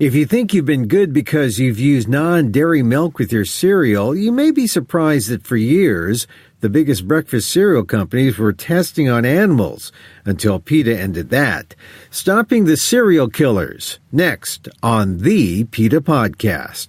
If you think you've been good because you've used non-dairy milk with your cereal, you may be surprised that for years, the biggest breakfast cereal companies were testing on animals until PETA ended that. Stopping the Cereal Killers, next on the PETA Podcast.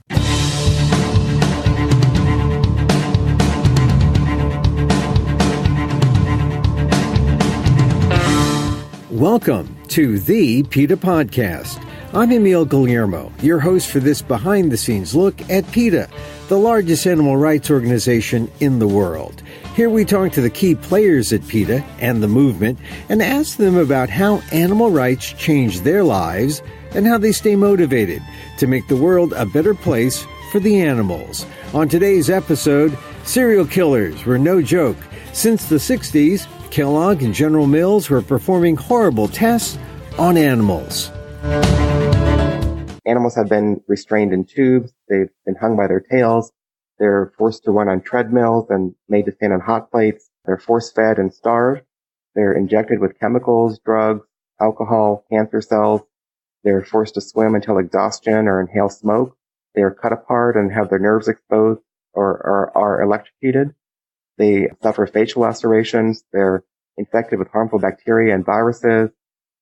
Welcome to the PETA Podcast. I'm Emil Guillermo, your host for this behind-the-scenes look at PETA, the largest animal rights organization in the world. Here we talk to the key players at PETA and the movement and ask them about how animal rights change their lives and how they stay motivated to make the world a better place for the animals. On today's episode, serial killers were no joke. Since the 60s, Kellogg and General Mills were performing horrible tests on animals. Animals have been restrained in tubes. They've been hung by their tails. They're forced to run on treadmills and made to stand on hot plates. They're force-fed and starved. They're injected with chemicals, drugs, alcohol, cancer cells. They're forced to swim until exhaustion or inhale smoke. They're cut apart and have their nerves exposed or are electrocuted. They suffer facial lacerations. They're infected with harmful bacteria and viruses.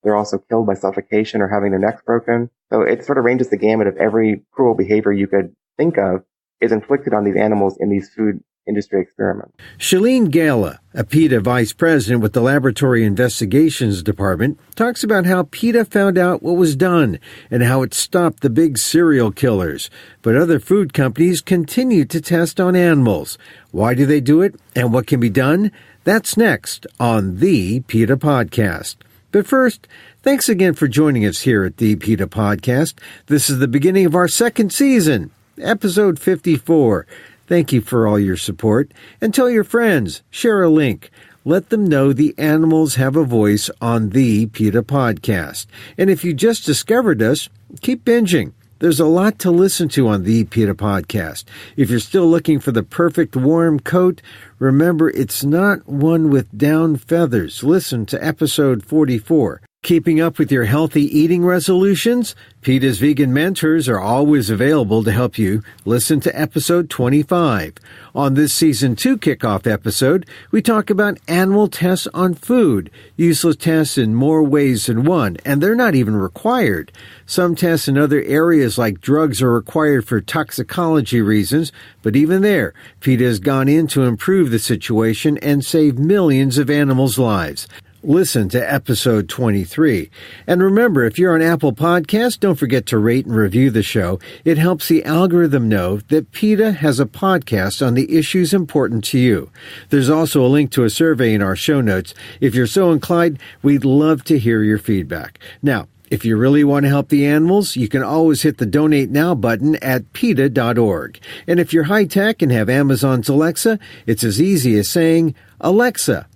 They're also killed by suffocation or having their necks broken. So it sort of ranges the gamut of every cruel behavior you could think of is inflicted on these animals in these food industry experiments. Shalin Gala, a PETA vice president with the Laboratory Investigations Department, talks about how PETA found out what was done and how it stopped the big serial killers. But other food companies continue to test on animals. Why do they do it and what can be done? That's next on the PETA Podcast. But first, thanks again for joining us here at the PETA Podcast. This is the beginning of our second season, episode 54. Thank you for all your support. And tell your friends, share a link. Let them know the animals have a voice on the PETA Podcast. And if you just discovered us, keep binging. There's a lot to listen to on the PETA Podcast. If you're still looking for the perfect warm coat, remember it's not one with down feathers. Listen to episode 44. Keeping up with your healthy eating resolutions? PETA's vegan mentors are always available to help you. Listen to episode 25. On this season 2 kickoff episode, we talk about animal tests on food. Useless tests in more ways than one, and they're not even required. Some tests in other areas like drugs are required for toxicology reasons, but even there, PETA has gone in to improve the situation and save millions of animals' lives. Listen to episode 23. And remember, if you're on Apple Podcasts, don't forget to rate and review the show. It helps the algorithm know that PETA has a podcast on the issues important to you. There's also a link to a survey in our show notes. If you're so inclined, we'd love to hear your feedback. Now, if you really want to help the animals, you can always hit the Donate Now button at PETA.org. And if you're high-tech and have Amazon's Alexa, it's as easy as saying, Alexa,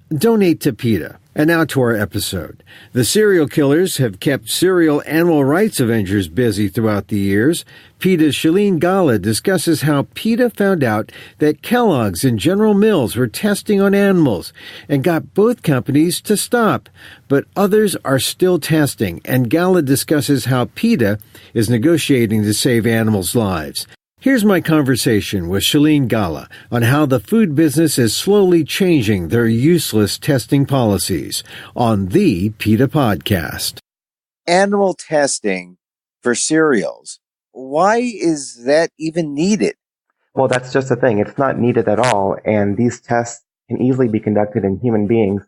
donate to PETA. And now to our episode. The serial killers have kept serial animal rights avengers busy throughout the years. PETA's Shalin Gala discusses how PETA found out that Kellogg's and General Mills were testing on animals and got both companies to stop. But others are still testing, and Gala discusses how PETA is negotiating to save animals' lives. Here's my conversation with Shalin Gala on how the food business is slowly changing their useless testing policies on the PETA Podcast. Animal testing for cereals. Why is that even needed? Well, that's just the thing. It's not needed at all, and these tests can easily be conducted in human beings.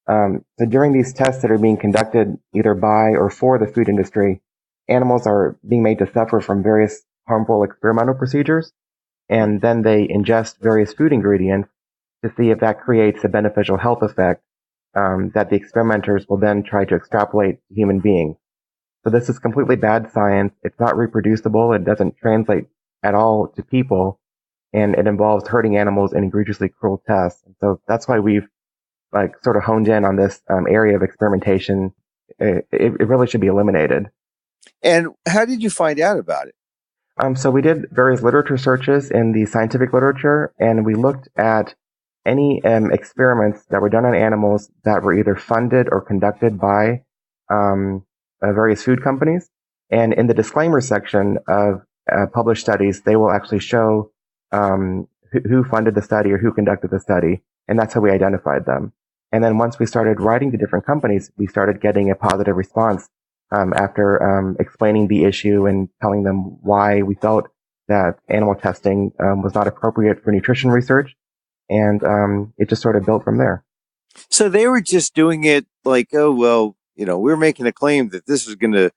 So during these tests that are being conducted either by or for the food industry, animals are being made to suffer from various harmful experimental procedures, and then they ingest various food ingredients to see if that creates a beneficial health effect that the experimenters will then try to extrapolate to human beings. So this is completely bad science. It's not reproducible. It doesn't translate at all to people, and it involves hurting animals in egregiously cruel tests. And so that's why we've sort of honed in on this area of experimentation. It really should be eliminated. And how did you find out about it? So we did various literature searches in the scientific literature, and we looked at any experiments that were done on animals that were either funded or conducted by various food companies. And in the disclaimer section of published studies, they will actually show who funded the study or who conducted the study. And that's how we identified them. And then once we started writing to different companies, we started getting a positive response after explaining the issue and telling them why we felt that animal testing was not appropriate for nutrition research. And it just sort of built from there. So they were just doing it like, oh, well, we're making a claim that this is going to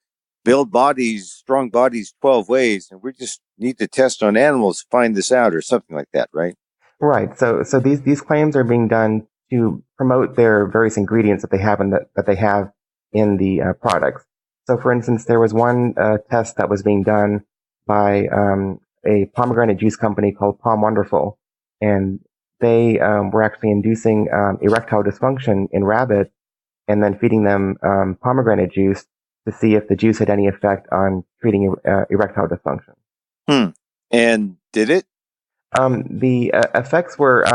build bodies, strong bodies 12 ways, and we just need to test on animals to find this out or something like that, right? Right. So these claims are being done to promote their various ingredients that they have in the products. So, for instance, there was one test that was being done by a pomegranate juice company called Palm Wonderful, and they were actually inducing erectile dysfunction in rabbits, and then feeding them pomegranate juice to see if the juice had any effect on treating erectile dysfunction. And did it? The effects were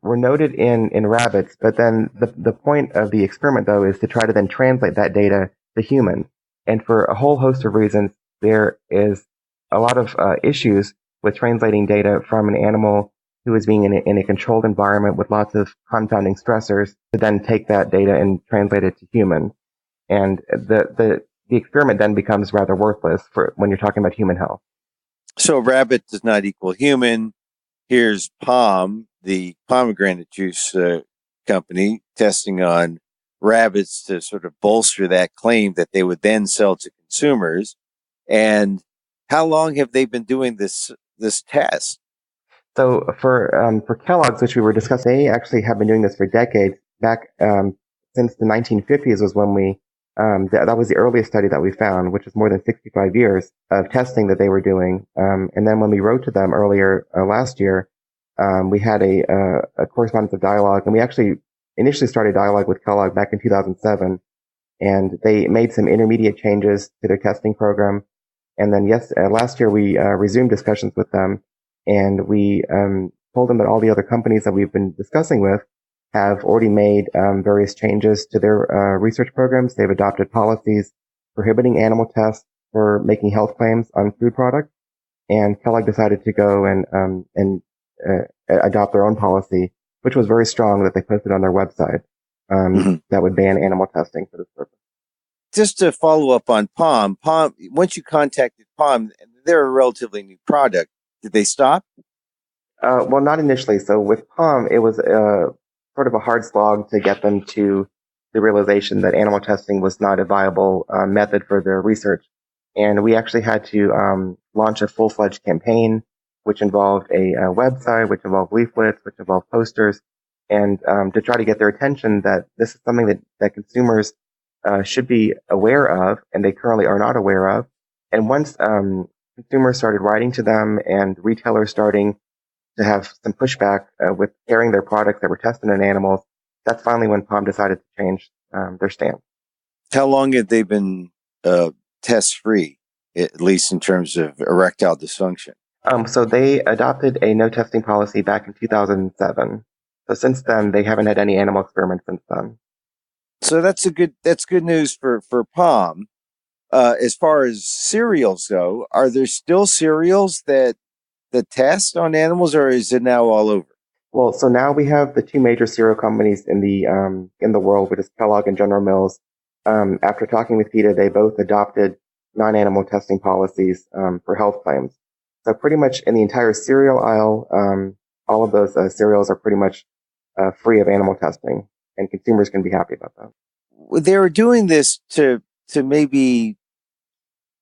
noted in rabbits, but then the point of the experiment, though, is to try to then translate that data to humans. And for a whole host of reasons, there is a lot of issues with translating data from an animal who is being in a controlled environment with lots of confounding stressors to then take that data and translate it to humans. And the experiment then becomes rather worthless for when you're talking about human health. So rabbit does not equal human. Here's Palm, the pomegranate juice company, testing on rabbits to sort of bolster that claim that they would then sell to consumers. And how long have they been doing this test? So for Kellogg's, which we were discussing, they actually have been doing this for decades. Back since the 1950s was when we that was the earliest study that we found, which is more than 65 years of testing that they were doing. And then when we wrote to them earlier last year, we had a correspondence of dialogue, and we actually initially started dialogue with Kellogg back in 2007, and they made some intermediate changes to their testing program. And then last year we resumed discussions with them, and we told them that all the other companies that we've been discussing with have already made various changes to their research programs. They've adopted policies prohibiting animal tests for making health claims on food products. And Kellogg decided to go and adopt their own policy, which was very strong, that they posted on their website, that would ban animal testing for this purpose. Just to follow up on Palm, once you contacted Palm, they're a relatively new product. Did they stop? Well, not initially. So with Palm, it was sort of a hard slog to get them to the realization that animal testing was not a viable method for their research. And we actually had to launch a full-fledged campaign, which involved a website, which involved leaflets, which involved posters, and to try to get their attention that this is something that consumers should be aware of, and they currently are not aware of. And once consumers started writing to them and retailers starting to have some pushback with carrying their products that were tested on animals, that's finally when Palm decided to change their stance. How long have they been test-free, at least in terms of erectile dysfunction? So they adopted a no testing policy back in 2007. So since then, they haven't had any animal experiments since then. So that's good news for Palm. As far as cereals go, are there still cereals that test on animals, or is it now all over? Well, so now we have the two major cereal companies in the world, which is Kellogg and General Mills. After talking with PETA, they both adopted non-animal testing policies for health claims. So pretty much in the entire cereal aisle, all of those cereals are pretty much free of animal testing, and consumers can be happy about that. They were doing this to maybe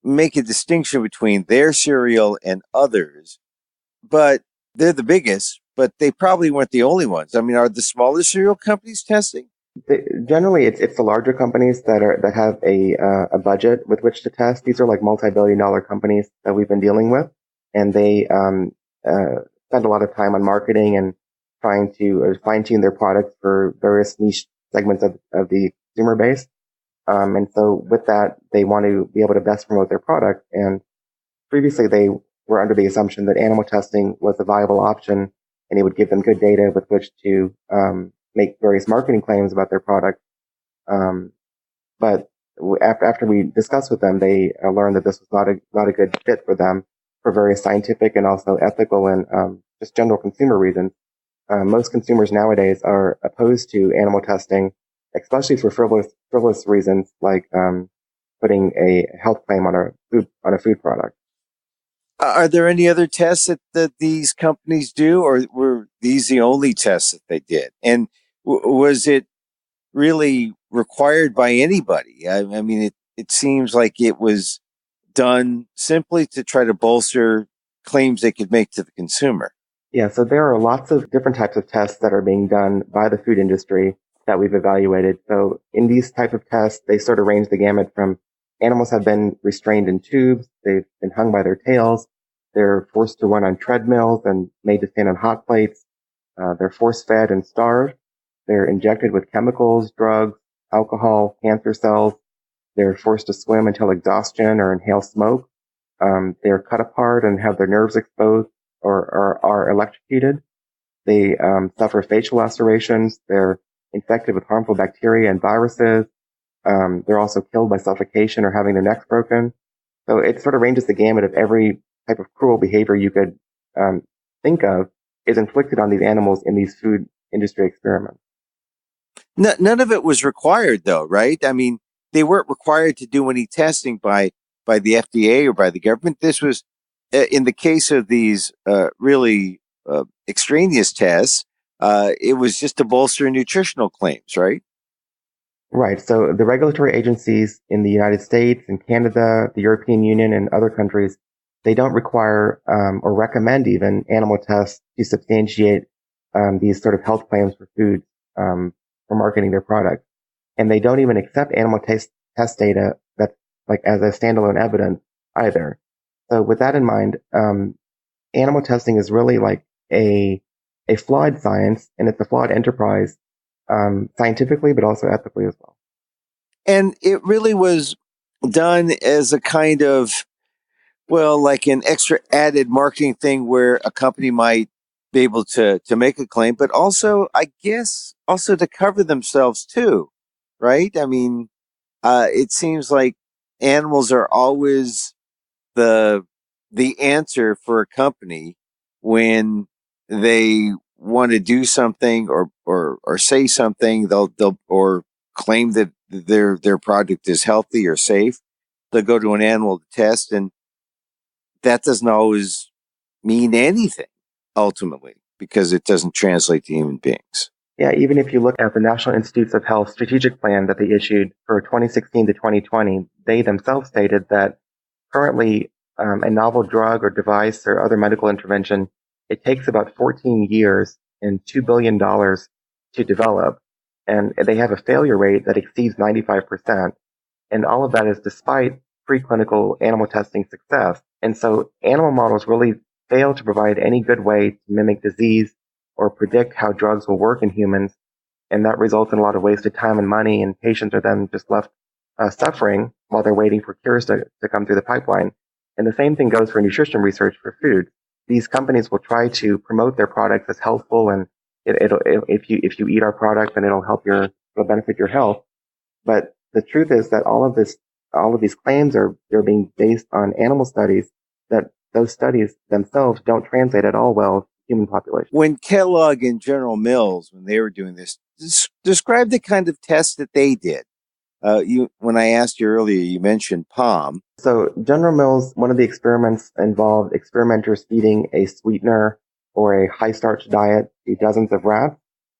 make a distinction between their cereal and others, but they're the biggest, but they probably weren't the only ones. I mean, are the smaller cereal companies testing? Generally, it's the larger companies that have a budget with which to test. These are like multi-billion-dollar companies that we've been dealing with, and they spend a lot of time on marketing and trying to fine-tune their products for various niche segments of the consumer base. And so with that, they want to be able to best promote their product. And previously, they were under the assumption that animal testing was a viable option, and it would give them good data with which to make various marketing claims about their product. But after we discussed with them, they learned that this was not a good fit for them for various scientific and also ethical and just general consumer reasons. Most consumers nowadays are opposed to animal testing, especially for frivolous reasons like putting a health claim on a food product. Are there any other tests that these companies do, or were these the only tests that they did? And was it really required by anybody? I mean, it seems like it was done simply to try to bolster claims they could make to the consumer. Yeah, so there are lots of different types of tests that are being done by the food industry that we've evaluated. So in these type of tests, they sort of range the gamut from animals have been restrained in tubes, they've been hung by their tails, they're forced to run on treadmills and made to stand on hot plates, they're force-fed and starved, they're injected with chemicals, drugs, alcohol, cancer cells, they're forced to swim until exhaustion or inhale smoke, they're cut apart and have their nerves exposed or are electrocuted. They suffer facial lacerations. They're infected with harmful bacteria and viruses. They're also killed by suffocation or having their necks broken. So it sort of ranges the gamut of every type of cruel behavior you could think of is inflicted on these animals in these food industry experiments. None of it was required, though, right? I mean, they weren't required to do any testing by the FDA or by the government. This was, in the case of these really extraneous tests, it was just to bolster nutritional claims, right? Right. So the regulatory agencies in the United States and Canada, the European Union, and other countries, they don't require or recommend even animal tests to substantiate these sort of health claims for food for marketing their product. And they don't even accept animal test data that's like as a standalone evidence either. So with that in mind, animal testing is really like a flawed science, and it's a flawed enterprise, scientifically, but also ethically as well. And it really was done as a kind of, well, like an extra added marketing thing where a company might be able to make a claim, but also, I guess, also to cover themselves too, right? I mean, it seems like animals are always the answer for a company when they want to do something or say something. They'll or claim that their product is healthy or safe. They'll go to an animal to test, and that doesn't always mean anything ultimately because it doesn't translate to human beings. Yeah, even if you look at the National Institutes of Health strategic plan that they issued for 2016 to 2020, they themselves stated that currently a novel drug or device or other medical intervention, it takes about 14 years and $2 billion to develop. And they have a failure rate that exceeds 95%. And all of that is despite preclinical animal testing success. And so animal models really fail to provide any good way to mimic disease or predict how drugs will work in humans. And that results in a lot of wasted time and money, and patients are then just left suffering while they're waiting for cures to come through the pipeline. And the same thing goes for nutrition research for food. These companies will try to promote their products as healthful, and if you eat our product, then it'll benefit your health. But the truth is that all of these claims they're being based on animal studies that those studies themselves don't translate at all well to human population. When Kellogg and General Mills, when they were doing this, describe the kind of tests that they did. When I asked you earlier, you mentioned POM. So General Mills, one of the experiments involved experimenters feeding a sweetener or a high starch diet to dozens of rats,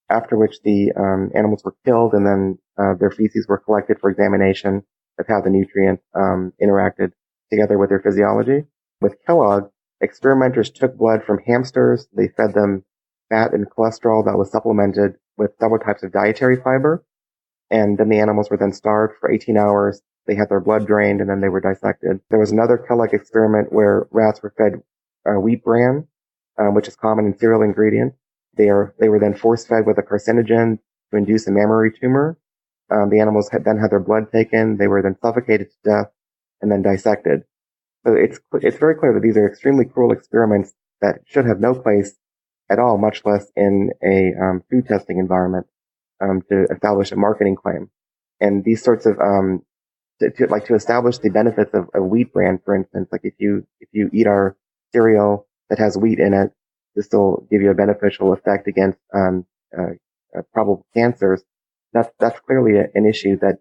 after which the animals were killed, and then their feces were collected for examination of how the nutrients interacted together with their physiology. With Kellogg, experimenters took blood from hamsters. They fed them fat and cholesterol that was supplemented with several types of dietary fiber. And then the animals were then starved for 18 hours. They had their blood drained, and then they were dissected. There was another Kellogg experiment where rats were fed wheat bran, which is common in cereal ingredient. They were then force-fed with a carcinogen to induce a mammary tumor. The animals then had their blood taken. They were then suffocated to death and then dissected. So it's very clear that these are extremely cruel experiments that should have no place at all, much less in a food testing environment to establish a marketing claim. And these sorts of to establish the benefits of wheat bran, for instance. Like if you eat our cereal that has wheat in it, this will give you a beneficial effect against probable cancers. That's clearly an issue that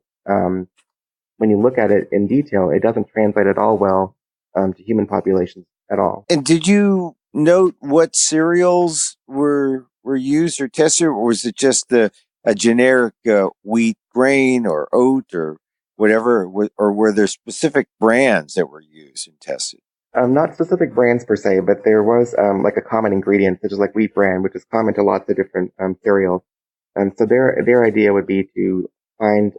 when you look at it in detail, it doesn't translate at all well to human populations at all. And did you note what cereals were used or tested, or was it just a generic wheat grain or oat or whatever, or were there specific brands that were used and tested? Not specific brands per se, but there was like a common ingredient, such as like wheat bran, which is common to lots of different cereals. And so their idea would be to find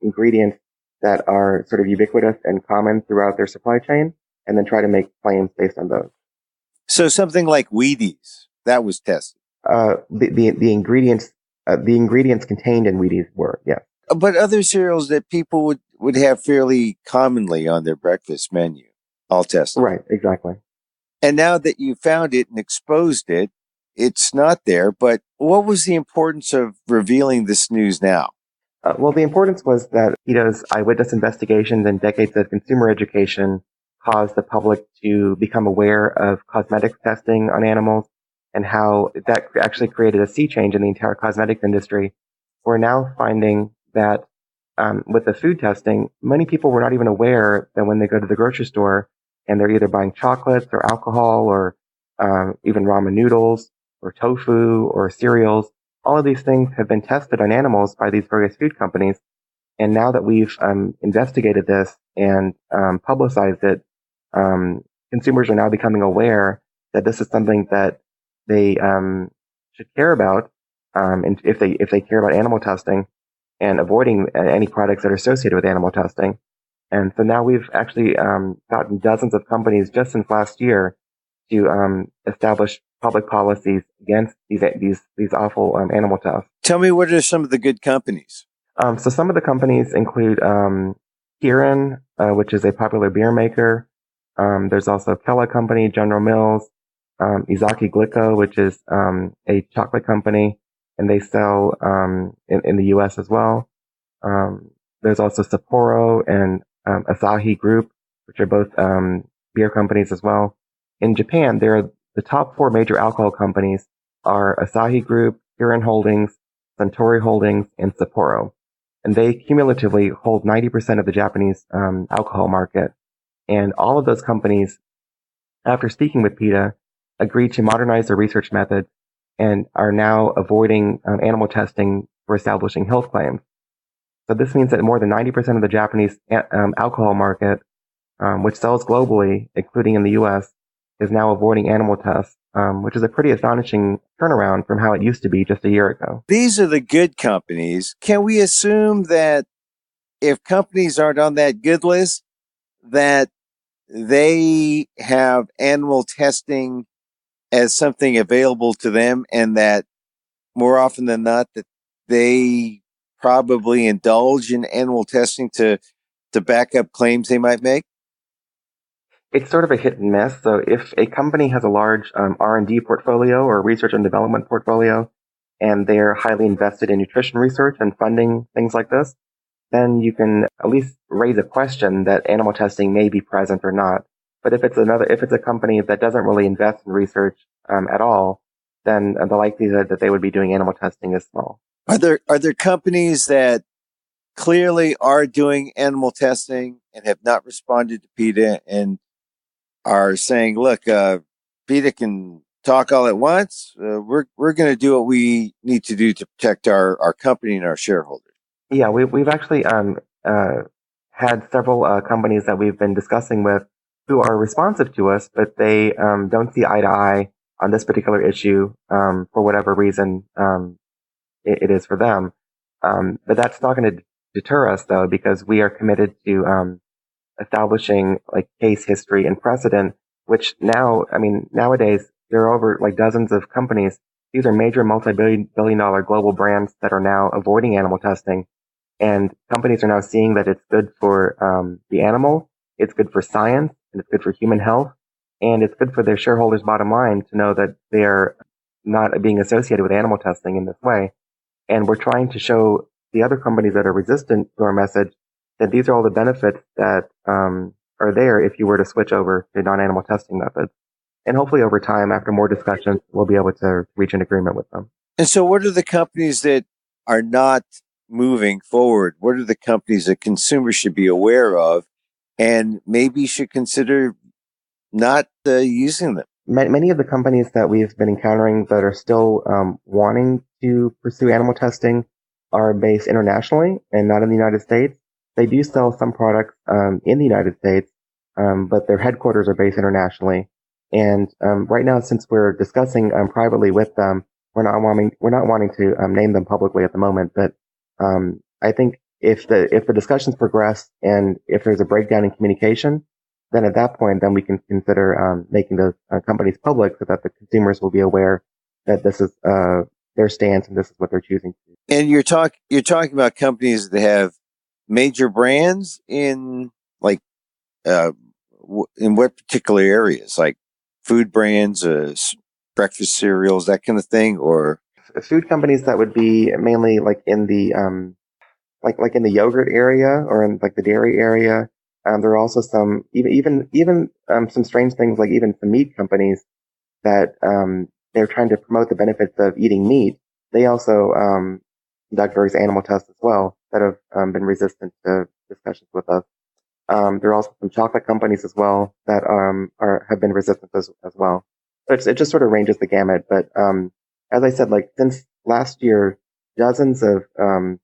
ingredients that are sort of ubiquitous and common throughout their supply chain, and then try to make claims based on those. So something like Wheaties, that was tested. The ingredients contained in Wheaties were, yes. But other cereals that people would have fairly commonly on their breakfast menu, all tested. Right, exactly. And now that you found it and exposed it, it's not there. But what was the importance of revealing this news now? Well, the importance was that PETA's eyewitness investigations and decades of consumer education caused the public to become aware of cosmetics testing on animals and how that actually created a sea change in the entire cosmetics industry. We're now finding that with the food testing, many people were not even aware that when they go to the grocery store and they're either buying chocolates or alcohol or even ramen noodles or tofu or cereals, all of these things have been tested on animals by these various food companies. And now that we've investigated this and publicized it, consumers are now becoming aware that this is something that they should care about, and if they care about animal testing and avoiding any products that are associated with animal testing. And so now we've actually gotten dozens of companies just since last year to establish public policies against these awful animal tests. Tell me, what are some of the good companies? So some of the companies include Kirin, which is a popular beer maker. There's also Kellogg Company, General Mills, Izaki Glico, which is a chocolate company, and they sell in the U.S. as well. There's also Sapporo and Asahi Group, which are both beer companies as well. In Japan, the top four major alcohol companies are Asahi Group, Kirin Holdings, Suntory Holdings, and Sapporo. And they cumulatively hold 90% of the Japanese alcohol market. And all of those companies, after speaking with PETA, agreed to modernize their research methods and are now avoiding animal testing for establishing health claims. So this means that more than 90% of the Japanese alcohol market, which sells globally, including in the U.S., is now avoiding animal tests, which is a pretty astonishing turnaround from how it used to be just a year ago. These are the good companies. Can we assume that if companies aren't on that good list, that they have animal testing as something available to them, and that more often than not that they probably indulge in animal testing to back up claims they might make? It's sort of a hit and miss. So if a company has a large R&D portfolio or research and development portfolio, and they're highly invested in nutrition research and funding things like this, then you can at least raise a question that animal testing may be present or not. But if it's a company that doesn't really invest in research at all, then the likelihood that they would be doing animal testing is small. Are there companies that clearly are doing animal testing and have not responded to PETA and are saying, look, PETA can talk all at once. We're going to do what we need to do to protect our company and our shareholders? Yeah, we've actually had several companies that we've been discussing with who are responsive to us, but they don't see eye to eye on this particular issue for whatever reason it is for them. But that's not going to deter us, though, because we are committed to establishing like case history and precedent, which nowadays there are over like dozens of companies. These are major multi-billion-dollar global brands that are now avoiding animal testing. And companies are now seeing that it's good for the animal, it's good for science, and it's good for human health, and it's good for their shareholders' bottom line to know that they are not being associated with animal testing in this way. And we're trying to show the other companies that are resistant to our message that these are all the benefits that are there if you were to switch over to non-animal testing methods. And hopefully over time, after more discussions, we'll be able to reach an agreement with them. And so what are the companies that are not moving forward? What are the companies that consumers should be aware of and maybe should consider not using them? Many of the companies that we've been encountering that are still wanting to pursue animal testing are based internationally and not in the United States. They do sell some products in the United States, but their headquarters are based internationally. And right now, since we're discussing privately with them, we're not wanting to name them publicly at the moment. But I think if the discussions progress and if there's a breakdown in communication, then at that point, then we can consider making those companies public so that the consumers will be aware that this is their stance and this is what they're choosing to do. And you're talking about companies that have major brands in in what particular areas, like food brands, breakfast cereals, that kind of thing, or food companies that would be mainly like in the like in the yogurt area or in like the dairy area. There are also some even some strange things like even some meat companies that they're trying to promote the benefits of eating meat. They also conduct various animal tests as well that have been resistant to discussions with us. There are also some chocolate companies as well that have been resistant as well. So it just sort of ranges the gamut. But as I said, like since last year, dozens of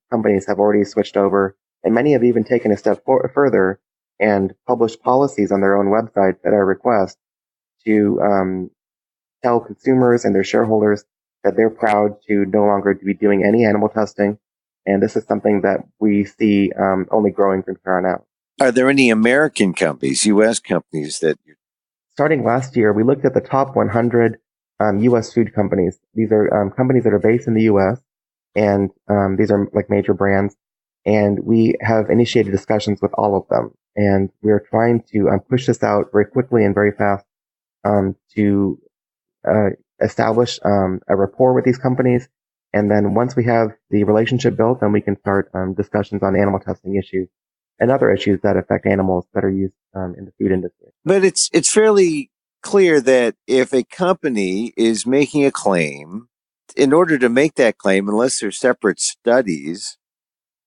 companies have already switched over, and many have even taken a step further and published policies on their own website at our request to tell consumers and their shareholders that they're proud to no longer be doing any animal testing. And this is something that we see only growing from here on out. Are there any American companies, U.S. companies that... Starting last year, we looked at the top 100 U.S. food companies. These are companies that are based in the U.S., and these are like major brands. And we have initiated discussions with all of them. And we are trying to push this out very quickly and very fast to establish a rapport with these companies. And then once we have the relationship built, then we can start discussions on animal testing issues and other issues that affect animals that are used in the food industry. But it's fairly clear that if a company is making a claim, in order to make that claim, unless there's separate studies,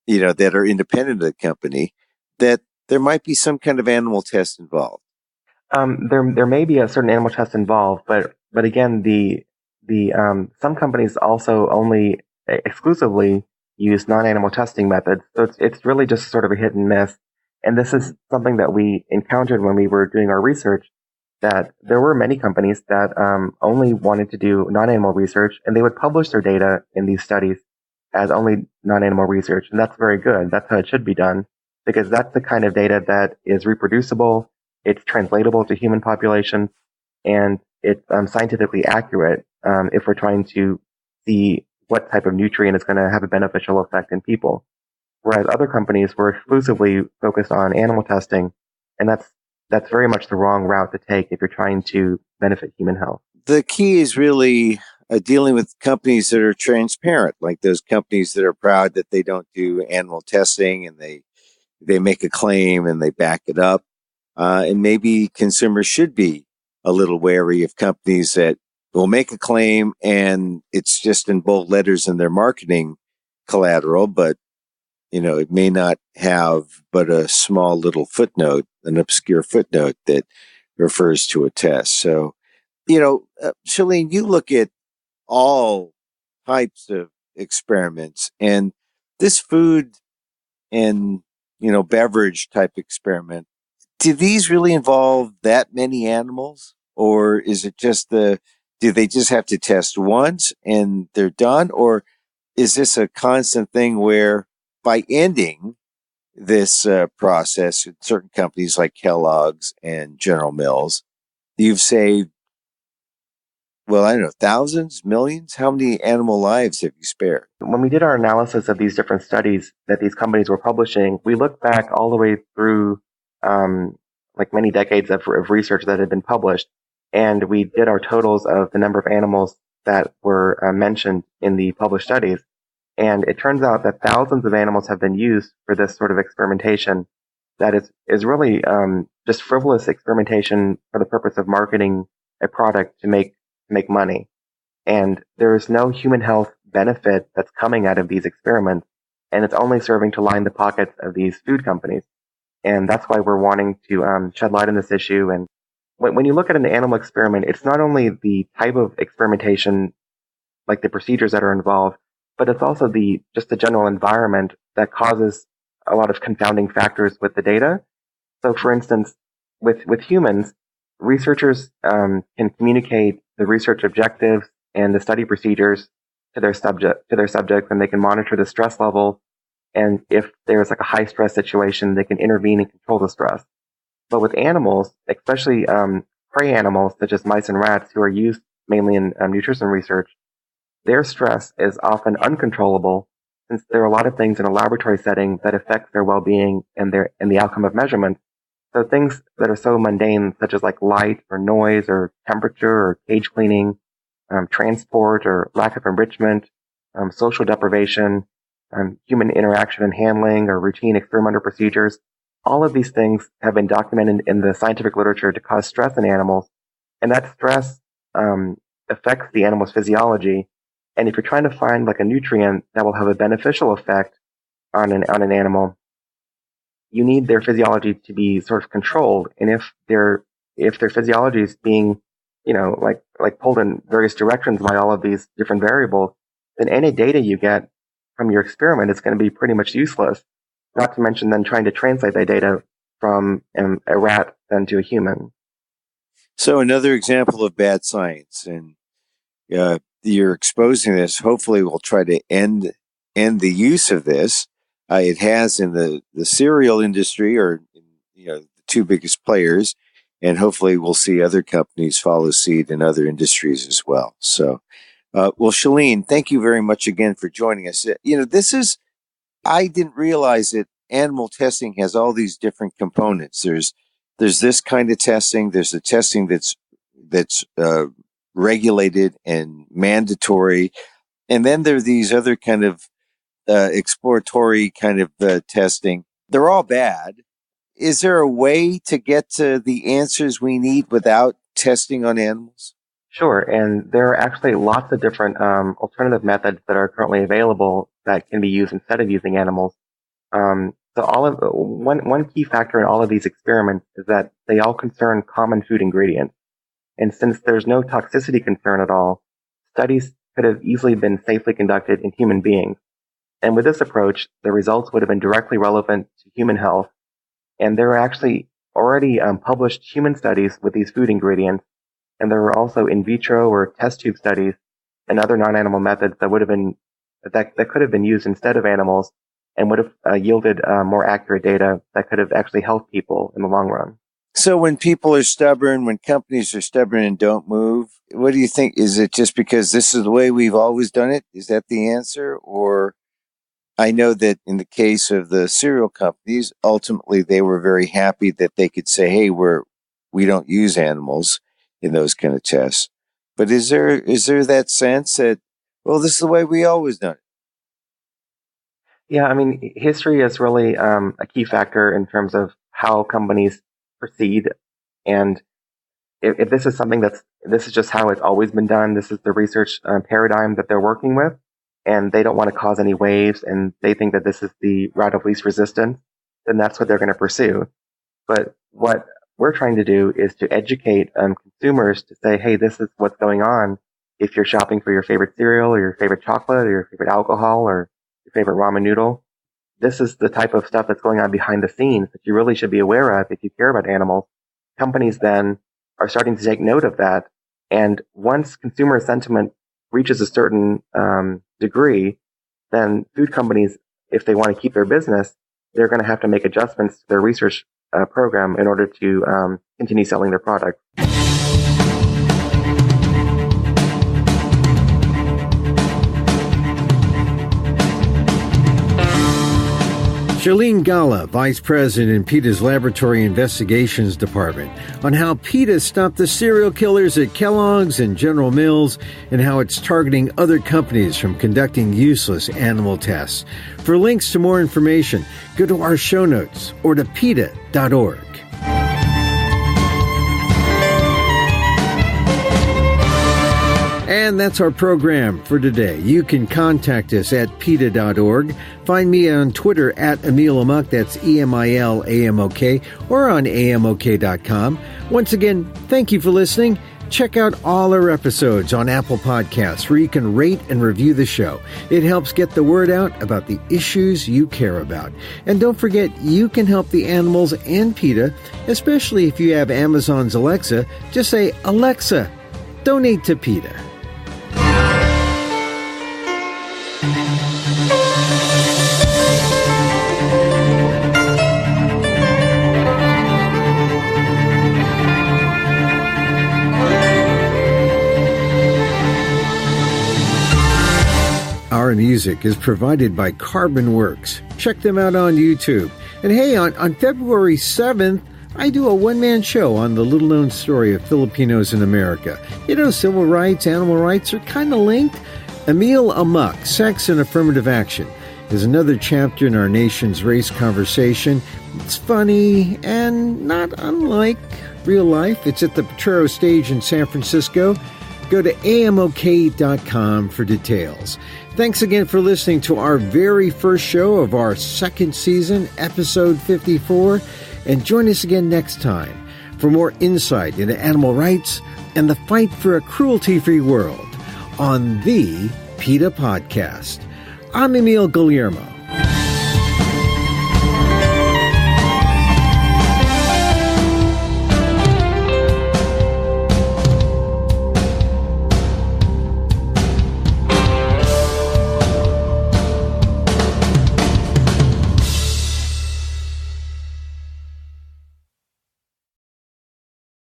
that are independent of the company, that there might be some kind of animal test involved. There may be a certain animal test involved, but again, the some companies also only exclusively use non-animal testing methods. So it's really just sort of a hit and miss. And this is something that we encountered when we were doing our research, that there were many companies that only wanted to do non-animal research, and they would publish their data in these studies as only non-animal research. And that's very good. That's how it should be done, because that's the kind of data that is reproducible, it's translatable to human populations, and it's scientifically accurate if we're trying to see what type of nutrient is going to have a beneficial effect in people. Whereas other companies were exclusively focused on animal testing, and that's very much the wrong route to take if you're trying to benefit human health. The key is really dealing with companies that are transparent, like those companies that are proud that they don't do animal testing and they make a claim and they back it up. And maybe consumers should be a little wary of companies that will make a claim and it's just in bold letters in their marketing collateral, but it may not have but a small little footnote, an obscure footnote that refers to a test. So, Shalin, you look at all types of experiments, and this food and, beverage type experiment, do these really involve that many animals? Or is it just do they just have to test once and they're done? Or is this a constant thing where by ending this process in certain companies like Kellogg's and General Mills, you've saved, well, I don't know, thousands, millions? How many animal lives have you spared? When we did our analysis of these different studies that these companies were publishing, we looked back all the way through like many decades of research that had been published, and we did our totals of the number of animals that were mentioned in the published studies. And it turns out that thousands of animals have been used for this sort of experimentation that is really just frivolous experimentation for the purpose of marketing a product to make money. And there is no human health benefit that's coming out of these experiments, and it's only serving to line the pockets of these food companies. And that's why we're wanting to shed light on this issue. And when you look at an animal experiment, it's not only the type of experimentation, like the procedures that are involved, but it's also just the general environment that causes a lot of confounding factors with the data. So, for instance, with humans, researchers can communicate the research objectives and the study procedures to their subjects, and they can monitor the stress level. And if there's like a high stress situation, they can intervene and control the stress. But with animals, especially prey animals such as mice and rats, who are used mainly in nutrition research, their stress is often uncontrollable, since there are a lot of things in a laboratory setting that affect their well-being and the outcome of measurement. So things that are so mundane, such as like light or noise or temperature or cage cleaning, transport or lack of enrichment, social deprivation, human interaction and handling, or routine experimental procedures. All of these things have been documented in the scientific literature to cause stress in animals, and that stress affects the animal's physiology. And if you're trying to find like a nutrient that will have a beneficial effect on an animal, you need their physiology to be sort of controlled. And if their physiology is being, like pulled in various directions by all of these different variables, then any data you get from your experiment is going to be pretty much useless. Not to mention then trying to translate that data from a rat then to a human. So another example of bad science, and you're exposing this. Hopefully, we'll try to end the use of this. It has in the cereal industry, or the two biggest players, and hopefully we'll see other companies follow suit in other industries as well. So, well, Shalin, thank you very much again for joining us. I didn't realize that animal testing has all these different components. There's this kind of testing. There's the testing that's regulated and mandatory, and then there are these other kind of exploratory kind of testing. They're all bad. Is there a way to get to the answers we need without testing on animals? Sure, and there are actually lots of different alternative methods that are currently available that can be used instead of using animals. So one key factor in all of these experiments is that they all concern common food ingredients. And since there's no toxicity concern at all, studies could have easily been safely conducted in human beings. And with this approach, the results would have been directly relevant to human health. And there are actually already published human studies with these food ingredients. And there were also in vitro or test tube studies and other non-animal methods that could have been used instead of animals and would have yielded more accurate data that could have actually helped people in the long run. So when people are stubborn, when companies are stubborn and don't move, what do you think? Is it just because this is the way we've always done it? Is that the answer? Or I know that in the case of the cereal companies, ultimately they were very happy that they could say, hey, we don't use animals in those kind of tests. But is there that sense that, well, this is the way we always done it? Yeah, I mean, history is really a key factor in terms of how companies proceed. And if this is something this is just how it's always been done, this is the research paradigm that they're working with, and they don't want to cause any waves, and they think that this is the route of least resistance, then that's what they're going to pursue. But what we're trying to do is to educate consumers to say, hey, this is what's going on if you're shopping for your favorite cereal or your favorite chocolate or your favorite alcohol or your favorite ramen noodle. This is the type of stuff that's going on behind the scenes that you really should be aware of if you care about animals. Companies then are starting to take note of that. And once consumer sentiment reaches a certain degree, then food companies, if they want to keep their business, they're going to have to make adjustments to their research program in order to continue selling their product. Shalin Gala, Vice President in PETA's Laboratory Investigations Department, on how PETA stopped the serial killers at Kellogg's and General Mills and how it's targeting other companies from conducting useless animal tests. For links to more information, go to our show notes or to PETA.org. And that's our program for today. You can contact us at PETA.org. Find me on Twitter at Emil Amok, that's EMILAMOK, or on AMOK.com. Once again, thank you for listening. Check out all our episodes on Apple Podcasts, where you can rate and review the show. It helps get the word out about the issues you care about. And don't forget, you can help the animals and PETA, especially if you have Amazon's Alexa. Just say, Alexa, donate to PETA. Our music is provided by Carbon Works. Check them out on YouTube. And hey, on February 7th, I do a one-man show on the little-known story of Filipinos in America. You know, civil rights, animal rights are kind of linked. Emil Amok, Sex and Affirmative Action, is another chapter in our nation's race conversation. It's funny and not unlike real life. It's at the Potrero Stage in San Francisco. Go to AMOK.com for details. Thanks again for listening to our very first show of our second season, episode 54. And join us again next time for more insight into animal rights and the fight for a cruelty-free world on the PETA Podcast. I'm Emil Guillermo.